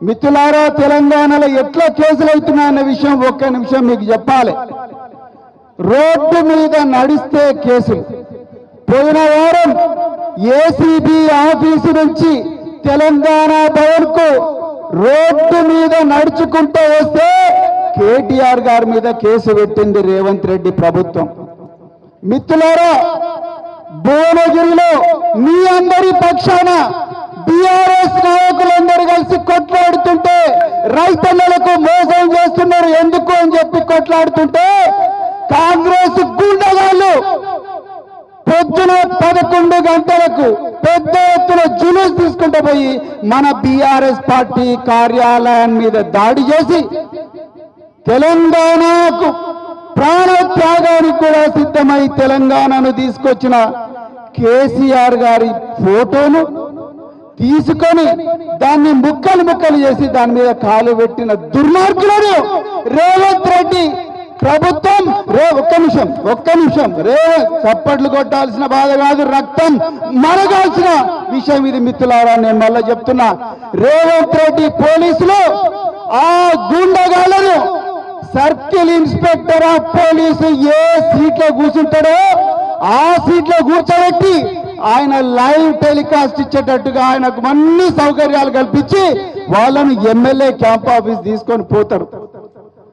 మిత్రులారా, తెలంగాణలో ఎట్లా కేసులు అవుతున్నాయన్న విషయం ఒక్క నిమిషం మీకు చెప్పాలి. రోడ్డు మీద నడిస్తే కేసులు. పోయిన వారం ఏసీబీ ఆఫీసు నుంచి తెలంగాణ భవన్ కు రోడ్డు మీద నడుచుకుంటూ వస్తే కేటీఆర్ గారి మీద కేసు పెట్టింది రేవంత్ రెడ్డి ప్రభుత్వం. మిత్రులారా, భువనగిరిలో మీ అందరి పక్షాన బీఆర్ఎస్ నాయకులందరూ కలిసి కొట్లాడుతుంటే రైతన్నలకు మోసం చేస్తున్నారు ఎందుకు అని చెప్పి కొట్లాడుతుంటే కాంగ్రెస్ గుండగాళ్ళు పొద్దున 11 గంటలకు పెద్ద ఎత్తున జులూస్ తీసుకుంటూ పోయి మన బీఆర్ఎస్ పార్టీ కార్యాలయం మీద దాడి చేసి తెలంగాణకు ప్రాణత్యాగానికి కూడా సిద్ధమై తెలంగాణను తీసుకొచ్చిన కేసీఆర్ గారి ఫోటోను తీసుకొని దాన్ని ముక్కలు ముక్కలు చేసి దాని మీద కాలు పెట్టిన దుర్మార్గులను రేవంత్ రెడ్డి ప్రభుత్వం ఒక్క నిమిషం చప్పట్లు కొట్టాల్సిన బాధ కాదు, రక్తం మరగాల్సిన విషయం ఇది. మిత్రులారా, నేను మళ్ళా చెప్తున్నా, రేవంత్ రెడ్డి పోలీసులు ఆ గుండగాళ్లను సర్కిల్ ఇన్స్పెక్టర్ ఆఫ్ పోలీసు ఏ సీట్లో కూర్చుంటాడో ఆ సీట్లో కూర్చోబెట్టి ఆయన లైవ్ టెలికాస్ట్ ఇచ్చేటట్టుగా ఆయనకు అన్ని సౌకర్యాలు కల్పించి వాళ్ళను ఎమ్మెల్యే క్యాంప్ ఆఫీస్ తీసుకొని పోతాడు.